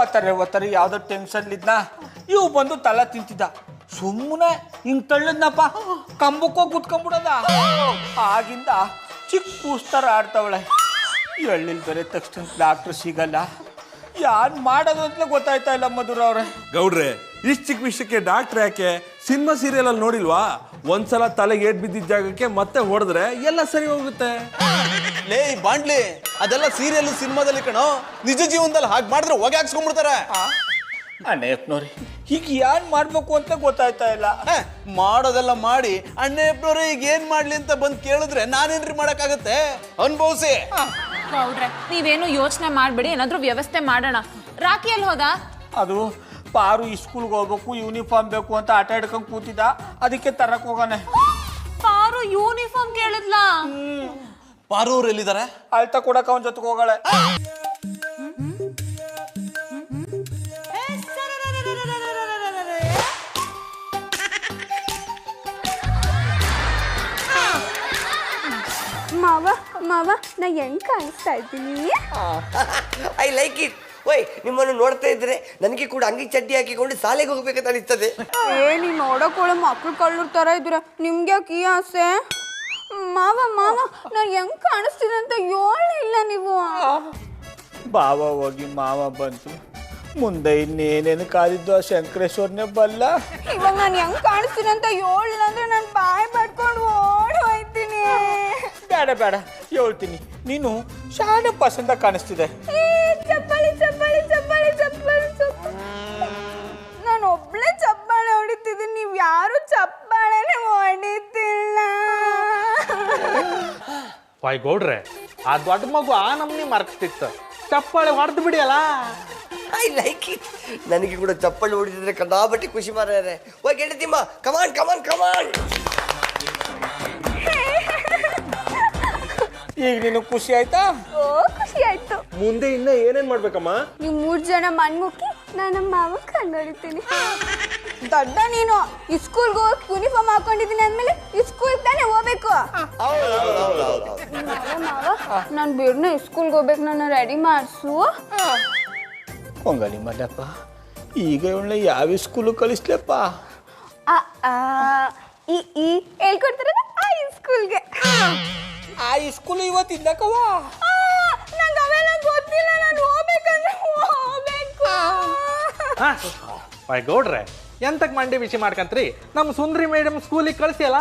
ಒತ್ತಾರೆ ಯಾವ್ದೋ ಟೆನ್ಷನ್ ಇದ್ನ ಇವು ಬಂದು ತಲೆ ತಿಂತಿದ್ದ. ಸುಮ್ಮನೆ ಹಿಂಗ್ ತಳ್ಳದ್ನಪ್ಪ, ಕಂಬಕ್ಕೋ ಕುತ್ಕೊಂಡ್ಬಿಡದ. ಆಗಿಂದ ಚಿಕ್ಕ ಕೂಸ್ತಾರ ಆಡ್ತಾವಳೆ. ಈ ಹಳ್ಳಿಲಿ ಬೇರೆ ತಕ್ಷಣ ಡಾಕ್ಟರ್ ಸಿಗಲ್ಲ. ಯಾರು ಮಾಡೋದು ಅಂತ ಗೊತ್ತಾಯ್ತಾ ಇಲ್ಲ ಮಧುರ ಅವ್ರೆ. ಗೌಡ್ರೆ, ಇಷ್ಟು ಚಿಕ್ಕ ವಿಷಯಕ್ಕೆ ಡಾಕ್ಟರ್ ಯಾಕೆ? ಸಿನಿಮಾ ಸೀರಿಯಲ್ ಅಲ್ಲಿ ನೋಡಿಲ್ವಾ? ಒಂದ್ಸಲ ತಲೆಗೆ ಏಟ್ ಬಿದ್ದಿದ್ದ ಜಾಗಕ್ಕೆ ಮತ್ತೆ ಹೊಡೆದ್ರೆ ಎಲ್ಲ ಸರಿ ಹೋಗುತ್ತೆ. ಲೇ ಬಾಂಡ್ಲಿ, ಅದೆಲ್ಲ ಸೀರಿಯಲ್ ಸಿನಿಮಾದಲ್ಲಿ ಕಣೋ. ನಿಜ ಜೀವನದಲ್ಲಿ ಹಾಗೆ ಮಾಡಿದ್ರೆ ಹೊಗೆ ಹಾಕ್ಸ್ಕೊಂಡ್ಬಿಡ್ತಾರೆ. ಅಣ್ಣಪ್ಪನವ್ರಿ, ಈಗ ಏನ್ ಮಾಡ್ಬೇಕು ಅಂತ ಗೊತ್ತಾಯ್ತಾ ಇಲ್ಲ. ಮಾಡೋದೆಲ್ಲ ಮಾಡಿ ಅಣ್ಣಪ್ಪನವ್ರೆ ಈಗ ಏನ್ ಮಾಡ್ಲಿ ಅಂತ ಬಂದ್ ಕೇಳಿದ್ರೆ ನಾನೇನ್ರಿ ಮಾಡಕ್ಕಾಗತ್ತೆ? ಅನ್ಭವಿಸಿ. ಗೌಡ್ರೆ, ನೀವೇನು ಯೋಚನೆ ಮಾಡ್ಬೇಡಿ, ಏನಾದ್ರೂ ವ್ಯವಸ್ಥೆ ಮಾಡೋಣ. ರಾಕಿ ಎಲ್ಲಿ ಹೋದ? ಅದು ಪಾರು ಈ ಸ್ಕೂಲ್ಗೆ ಹೋಗ್ಬೇಕು, ಯೂನಿಫಾರ್ಮ್ ಬೇಕು ಅಂತ ಆಟ ಹಿಡ್ಕೊಂಡ್ ಕೂತಿದ್ದ, ಅದಕ್ಕೆ ತರಕ್ ಹೋಗೋಣ. ಪಾರು ಯೂನಿಫಾರ್ಮ್ ಕೇಳಿದ್ಲಾ? ಪಾರು ಅವ್ರು ಎಲ್ಲಿದ್ದಾರೆ? ಅಳ್ತಾ ಕೊಡಕ್ ಅವನ ಜೊತೆಗೆ ಹೋಗಳೆ. ಮಾವ ನಾ ಹೆಂಗ್ ಕಾಣಿಸ್ತಾ ಇದ್ದೀನಿ? I like it. ಓಯ್ ನಿಮ್ಮನ್ನು ನೋಡ್ತಾ ಇದ್ರೆ ನನಗೆ ಕೂಡ ಅಂಗಿ ಚಡ್ಡಿ ಹಾಕಿಕೊಂಡು ಶಾಲೆಗೆ ಹೋಗ್ಬೇಕಂತ ಅನಿಸ್ತದೆ. ನೀವ್ ನೋಡೋಕೋಳೆ ಮಕ್ಳು ಕಳ್ಳರ್ ತರ ಇದ್ರ ನಿಮ್ಗೆ ಯಾಕೆ ಈ ಆಸೆ? ಮಾವ ಮಾವ ನಾನ್ ಹೆಂಗ್ ಕಾಣಿಸ್ತೀನಿ ಅಂತ ಇಲ್ಲ ನೀವು. ಬಾವ ಹೋಗಿ ಮಾವ ಬಂತು, ಮುಂದೆ ಇನ್ನೇನೇನು ಕಾದಿದ್ದು ಆ ಶಂಕರೇಶ್ವರನೇ ಬಲ್ಲ. ಇವಾಗ ನಾನು ಹೆಂಗ್ ಕಾಣಿಸ್ತೀನಿ ಅಂತ ಹೇಳಿಲ್ಲ ಅಂದ್ರೆ ನಾನು ಬಾಯ್ ಪಡ್ಕೊಂಡು ಓಡಿ ಹೋಯ್ತೀನಿ. ಬೇಡ ಬೇಡ ಹೇಳ್ತೀನಿ, ನೀನು ಶಾಲೆ ಪಸಂದ ಕಾಣಿಸ್ತಿದೆ. ಚಪ್ಪಾಳಿ ಚಪ್ಪಾಳಿ ಚಪ್ಪಾಳಿ ಚಪ್ಪಾಳಿ ಚಪ್ಪಾಳಿ. ನಾನು ಒಬ್ಳೆ ಚಪ್ಪಾಳೆ ಹೊಡಿತಿದ್ದೀನಿ, ನೀವ್ ಯಾರು ಚಪ್ಪಾಳೆನೆ ಹೊಡಿತಿಲ್ಲ. ವಾಯ್ ಗೌಡ್ರೆ, ಆ ದೊಡ್ಡ ಮಗು ಆ ನಮ್ನಿ ಮರ್ತಿತ್ತು, ಚಪ್ಪಾಳೆ ಹೊಡೆದು ಬಿಡಿಯಲ್ಲ. I like it. ನನಗೆ ಕೂಡ ಚಪ್ಪಲಿ ಹೊಡಿತಿದ್ರೆ ಕಂಡಾಬಟ್ಟಿ ಖುಷಿ ಮಾರ್ರೆ. ಓಯ್ ಗೆಳತಿಮ್ಮ, ಕಮಾನ್ ಕಮಾನ್ ಕಮಾನ್. ಈಗ ನೀನು ಖುಷಿ ಆಯ್ತಾ? ಓ ಖುಷಿ ಆಯ್ತು. ಮುಂದೆ ಇನ್ನ ಏನೇನ್ ಮಾಡ್ಬೇಕಮ್ಮ? ನೀವು 3 ಜನ ಮಣ್ಮುಕ್ಕಿ ನಾನು ಮಾವ ಕಂಡುಹಿಡಿತೀನಿ. ದೊಡ್ಡ ನೀನು ಸ್ಕೂಲ್ಗೆ ಹೋಗಿ ಯೂನಿಫಾರ್ಮ್ ಹಾಕೊಂಡಿದ್ದೀನಿ ಅಂದ್ಮೇಲೆ ಸ್ಕೂಲ್ ತಾನೇ ಹೋಗ್ಬೇಕು. ಮಾವ ನಾನು ಬೇರ್ನ ಸ್ಕೂಲ್ಗೆ ಹೋಗ್ಬೇಕು, ನನ್ನ ರೆಡಿ ಮಾಡಿಸು. ಹೊಂಗಲಿ ಮದಪ್ಪ, ಈಗ ಇವಳನ್ನ ಯಾವ ಸ್ಕೂಲು ಕಳಿಸ್ಲಪ್ಪ? ಈ ಹೇಳ್ಕೊಡ್ತಾರಲ್ಲ ಆ ಸ್ಕೂಲ್ಗೆ. ಆ ಸ್ಕೂಲ್ ಇವತ್ತಿದ್ದಕ್ಕವ ನಂಗೆ ಅವೆಲ್ಲ ಗೊತ್ತಿಲ್ಲ, ನಾನು ಹೋಗ್ಬೇಕಂದ್ರೆ ಹೋಗ್ಬೇಕು. ವಾಯ್ ಗೌಡ್ರೆ, ಎಂತಕ್ ಮಂಡಿ ಬಿಸಿ ಮಾಡ್ಕಂತ್ರಿ? ನಮ್ಮ ಸುಂದ್ರಿ ಮೇಡಮ್ ಸ್ಕೂಲಿಗೆ ಕಳ್ಸಿಯಲ್ಲ.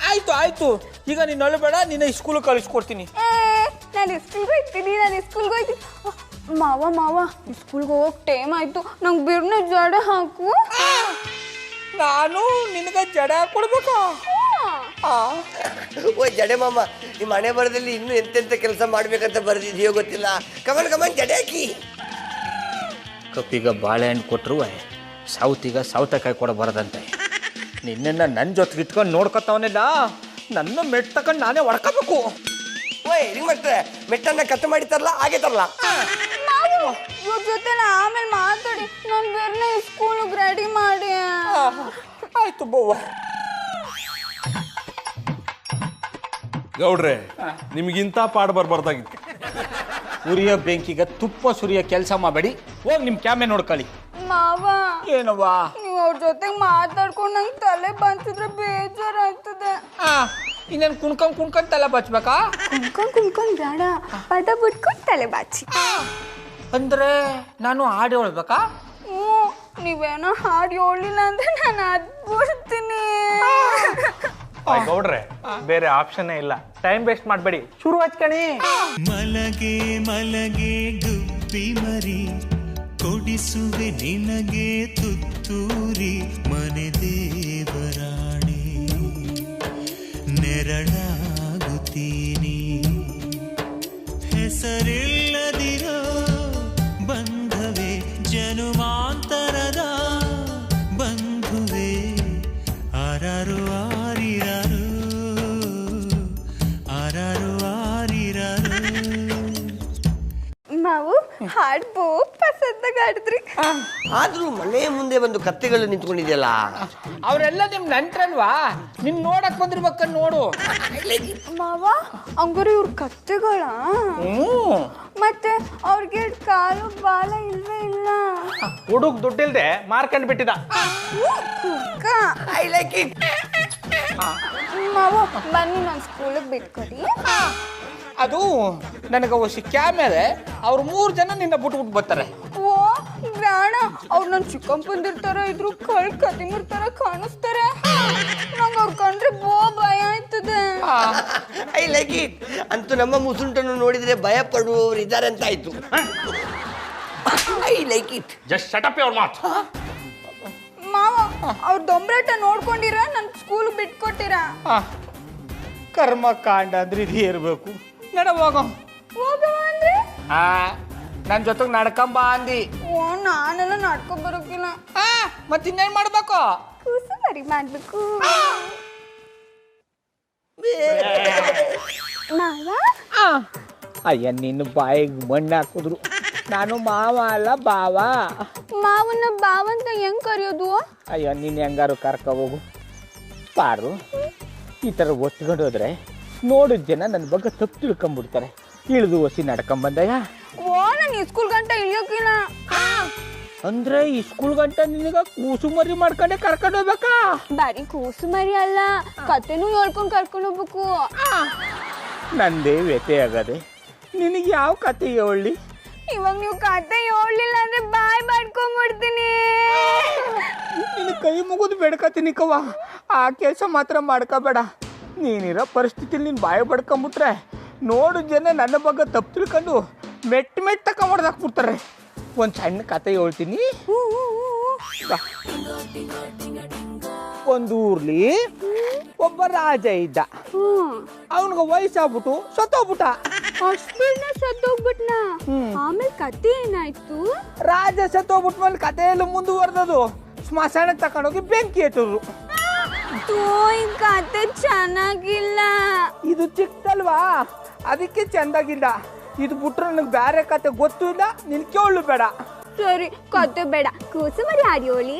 ಆಯ್ತು ಆಯ್ತು, ಈಗ ನೀನು ಅಳಬೇಡ, ನಿನ್ನ ಸ್ಕೂಲ್ ಕಳಿಸ್ಕೊಡ್ತೀನಿ. ನಾನು ಸ್ಕೂಲ್ಗೆ ಹೋಗ್ತೀನಿ, ಮಾವ ಮಾವ ಸ್ಕೂಲ್ಗೆ ಹೋಗಕ್ ಟೈಮ್ ಆಯ್ತು, ನಂಗೆ ಬಿರ್ನ ಜಡ ಹಾಕು. ನಾನು ನಿನಗೆ ಜಡ ಕೊಡ್ಬೇಕಾ? ಓಯ್ ಜಡೆ ಮಾಮ, ನಿಮ್ಮ ಹಣೆ ಬರದಲ್ಲಿ ಇನ್ನೂ ಎಂತೆಂತ ಕೆಲಸ ಮಾಡ್ಬೇಕಂತ ಬರ್ದಿದೆಯೋ ಗೊತ್ತಿಲ್ಲ. ಕಮಾನ್ ಕಮಾನ್ ಜಡೆ ಹಾಕಿ. ಕಪ್ಪಿಗ ಬಾಳೆಹಣ್ಣು ಕೊಟ್ಟರು ಸೌತಿಗ ಸೌತೆಕಾಯಿ ಕೊಡಬಾರ್ದಂತೆ. ನಿನ್ನ ನನ್ನ ಜೊತೆಗೆ ಇಟ್ಕೊಂಡು ನೋಡ್ಕೊತಾವನಿಲ್ಲ, ನನ್ನ ಮೆಟ್ ತಕೊಂಡು ನಾನೇ ಹೊಡ್ಕೋಬೇಕು. ಓಯ್ ಹಿಂಗ್ ಮಾಡ್ತಾರೆ, ಮೆಟ್ಟನ್ನ ಕಟ್ ಮಾಡಿ ತರಲ್ಲ, ಹಾಗೆ ತರಲ್ಲ. ಇವ್ರ ಜೊತೆ ಆಮೇಲೆ ಮಾತಾಡಿ, ನಾನು ಬೇರೆ ಸ್ಕೂಲಿಗೆ ರೆಡಿ ಮಾಡಿ. ಆಯ್ತು ಬವ್ವ. ಗೌಡ್ರೆ, ನಿಮ್ಗಿಂತ ಪಾಡ್ ಬರ್ಬಾರ್ದಾಗಿತ್ತು. ಉರಿಯೋ ಬೆಂಕಿಗೆ ತುಪ್ಪ ಸುರಿಯೋ ಕೆಲಸ ಮಾಡಬೇಡಿ, ಹೋಗಿ ನಿಮ್ಮ ಕ್ಯಾಮೆ ನೋಡ್ಕೊಳ್ಳಿ. ಮಾವ ಏನವ್ವ? ನೀವು ಅವ್ರ ಜೊತೆಗೆ ಮಾತಾಡ್ಕೊಂಡು ನಂಗೆ ತಲೆ ಬಂತಿದ್ರೆ ಬೇಜಾರಾಯ್ತದೆ. ಇನ್ನೇನು ಕುಣ್ಕೊಂಡ್ ತಲೆ ಬಚ್ಬೇಕಾ? ಕುಣ್ಕೊಂಡ್ ಬೇಡ, ಪದ ಬಿಟ್ಕೊಂಡು ತಲೆ ಬಾಚಿ. ಅಂದ್ರೆ ನಾನು ಹಾಡು ಹೇಳ್ಬೇಕಾ? ನೀವೇನೋ ಹಾಡು ಹೇಳಿಲ್ಲ ಅಂದ್ರೆ ನಾನು ಅದ್ಬಿಡ್ತೀನಿ. ವಾಯ್ ಗೌಡ್ರೆ, ಬೇರೆ ಆಪ್ಷನ್ನೇ ಇಲ್ಲ, ಟೈಮ್ ವೇಸ್ಟ್ ಮಾಡಬೇಡಿ, ಶುರು ಹಚ್ಕಣಿ. ಮಲಗೆ ಮಲಗೆ ಗುಬ್ಬಿ ಮರಿ, ಕೊಡಿಸುವೆ ನಿನಗೆ ತುತ್ತೂರಿ, ಮನೆ ದೇವರಾಣಿ ನೆರಳಾಗುತ್ತೀನಿ. ಹೆಸರಿಲ್ಲದಿರೋ ಬಂಧವೇ ಜನುಮಾಂತರದ ಬಂಧುವೆ, ಆರಾರು ಆರಿರಾರು ಆರಾರು ಆರಿರಾರು. ನಾವು ಹಾಡು ಪಸಂದಾಗ ಹಾಡಿದ್ರಿ. ಆದ್ರೂ ಮನೆ ಮುಂದೆ ಬಂದು ಕತ್ತೆಗಳು ನಿಂತ್ಕೊಂಡಿದೆಯಲ್ಲ. ಅವರೆಲ್ಲ ನಿಮ್ ನಂಟ್ರಲ್ವಾ, ನಿನ್ ನೋಡಕ್ ಬಂದಿರ್ಬೇಕನ್ ನೋಡು. ಮಾವ ಹಂಗಾರೆ ಇವ್ರ ಕತ್ತೆಗಳ? ಮತ್ತೆ ಅವ್ರಿಗೆ ಕಾಲು ಬಾಲ ಇಲ್ವೇ ಇಲ್ಲ? ಹುಡುಗ್ ದುಡ್ಡಿಲ್ದೆ ಮಾರ್ಕೊಂಡ್ ಬಿಟ್ಟಿದ. I like it. ಮಾವ ಬನ್ನಿ, ನಾನು ಸ್ಕೂಲಿಗೆ ಬಿಟ್ಕೊಡಿ. ಅದು ನನಗೆ ಕ್ಯಾಮೆರೆ ಅವ್ರು 3 ಜನ ನಿನ್ನ ಬಿಟ್ಬಿಟ್ಟು ಬರ್ತಾರೆ. ಓ ಬೇಡ, ಅವ್ರು ನನ್ನ ಚಿಕ್ಕಪ್ಪಂದಿರ್ತಾರ ಇದ್ರು ಕಳ್ ಕದಿಮಿರ್ತಾರ ಕಾಣಿಸ್ತಾರೆ. ನಂಗೆ ಅವ್ರು ಕಂಡ್ರೆ ಭಯ ಆಯ್ತದೆ. I like it. ಅಂತೂ ನಮ್ಮ ಮುಸುಂಟನ್ನು ನೋಡಿದ್ರೆ ಭಯ ಪಡುವವರು ಇದ್ದಾರೆ ಅಂತ ಆಯ್ತು. I like it. Just shut up your mouth. ಮಾವ ಅವ್ರ ದೊಂಬ್ರಾಟ ನೋಡ್ಕೊಂಡಿರ ನನ್ ಸ್ಕೂಲ್ ಬಿಟ್ಕೊಟ್ಟಿರ? ಕರ್ಮಕಾಂಡ ಅಂದ್ರೆ ಇದು ಇರ್ಬೇಕು. ನಡ ಹೋಗೋ. ಹೋಗವ ಅಂದ್ರೆ ನನ್ನ ಜೊತೆಗೆ ನಡ್ಕೊಂಬ ಅಂದಿ. ಓ ನಾನೆಲ್ಲ ನಡ್ಕೊಂಡ್ ಬರೋಕಿಲ್ಲ. ಮತ್ತೆ ಇನ್ನೇನ್ ಮಾಡ್ಬೇಕು? ಕೂಸು ಮರಿ ಮಾಡ್ಬೇಕು. ಮಾವ ಅಯ್ಯ, ನಿನ್ನ ಬಾಯಿಗೆ ಮಣ್ಣು ಹಾಕಿದ್ರು. ನಾನು ಮಾವ ಅಲ್ಲ ಬಾವ. ಮಾವನ ಬಾವಂತ ಹೆಂಗ್ ಕರೆಯೋದು? ಅಯ್ಯ, ನೀನು ಹೆಂಗಾರು ಕರ್ಕ ಹೋಗು. ಪಾರು, ಈ ಥರ ಒತ್ಕೊಂಡು ಹೋದ್ರೆ ನೋಡಿದ ಜನ ನನ್ನ ಬಗ್ಗೆ ತಪ್ಪು ತಿಳ್ಕೊಂಬಿಡ್ತಾರೆ. ಇಳಿದು ಒಸಿ ನಡ್ಕೊಂಬಂದಯ್ಯ. ಓ ನನ್ನ ನಾನು ಸ್ಕೂಲ್ ಗಂಟ ಇಳಿಯೋಕಿಲ್ಲ. ಅಂದ್ರೆ ಈ ಸ್ಕೂಲ್ ಗಂಟ ನಿನಗ ಕೂಸು ಮರಿ ಮಾಡ್ಕೊಂಡೆ ಕರ್ಕೊಂಡು ಹೋಗ್ಬೇಕಾ? ಬರೀ ಕೂಸು ಮರಿ ಅಲ್ಲ, ಕತೆನೂ ಹೇಳ್ಕೊಂಡು ಕರ್ಕೊಂಡು ಹೋಗ್ಬೇಕು. ನಂದೇ ವ್ಯಥೆ ಆಗದೆ. ನಿನಗೆ ಯಾವ ಕತೆ ಹೇಳಿ? ಇವಾಗ ನೀವು ಕತೆ ಹೇಳಲಿಲ್ಲ ಅಂದ್ರೆ ಬಾಯ್ ಮಾಡ್ಕೊಂಡ್ಬಿಡ್ತೀನಿ. ನಿನ್ನ ಕೈ ಮುಗಿದು ಬೇಡ್ಕತೀನಿ ಕವ್ವ, ಆ ಕೆಲಸ ಮಾತ್ರ ಮಾಡ್ಕೋಬೇಡ. ನೀನಿರೋ ಪರಿಸ್ಥಿತಿಲಿ ನೀನು ಬಾಯಿ ಬಡ್ಕೊಂಬಿಟ್ರೆ ನೋಡು ಜನ ನನ್ನ ಬಗ್ಗೆ ತಪ್ಪು ತಿಳ್ಕೊಂಡು ಮೆಟ್ಟ ತಗೊಂಡ್ಬಿಡ್ತಾರೆ. ಒಂದು ಸಣ್ಣ ಕತೆ ಹೇಳ್ತೀನಿ. ಒಂದು ಊರ್ಲಿ ಒಬ್ಬ ರಾಜ ಇದ್ದ. ಅವನಿಗೆ ವಯಸ್ಸಾಗ್ಬಿಟ್ಟು ಸತ್ತೋಗ್ಬಿಟ್ಟ. ಅಷ್ಟನ್ನ ಸತ್ತೋಗ್ಬಿಟ್ನ. ಆಮೇಲೆ ಕತೆ ಏನಾಯ್ತು? ರಾಜ ಸತ್ತೋಗ್ಬಿಟ್ಮೇಲೆ ಕತೆ ಎಲ್ಲ ಮುಂದುವರೆದದು. ಸ್ಮಶಾನಕ್ಕೆ ತಗೊಂಡೋಗಿ ಬೆಂಕಿ ಎತ್ತದ್ರು. ಈ ಕತೆ ಚೆನ್ನಾಗಿಲ್ಲ. ಇದು ಚಿಕ್ಕದಲ್ವಾ, ಅದಕ್ಕೆ ಚೆಂದಾಗಿಲ್ಲ. ಇದು ಬಿಟ್ರೆ ನನಗೆ ಬೇರೆ ಕತೆ ಗೊತ್ತೂ ಇಲ್ಲ, ನಿನ್ ಕೇಳು ಬೇಡ. ಸರಿ, ಕತೆ ಬೇಡ, ಕೂಸು ಮರಿ ಆಡಿಯೋಳಿ.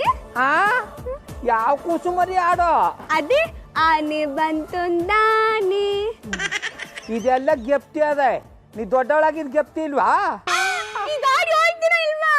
ಯಾವ ಕೂಸು ಮರಿ ಆಡೋ? ಅದೇ ಆನೆ ಬಂತೊಂದಾನೆ. ಇದೆಲ್ಲ ಗೆಪ್ತಿ ಅದ. ನೀ ದೊಡ್ಡವಳಾಗಿದ್ ಗೆಪ್ತಿ ಇಲ್ವಾ? ಈಗ ಆಡಿ ಹೋಗ್ತೀರಾ ಇಲ್ವಾ?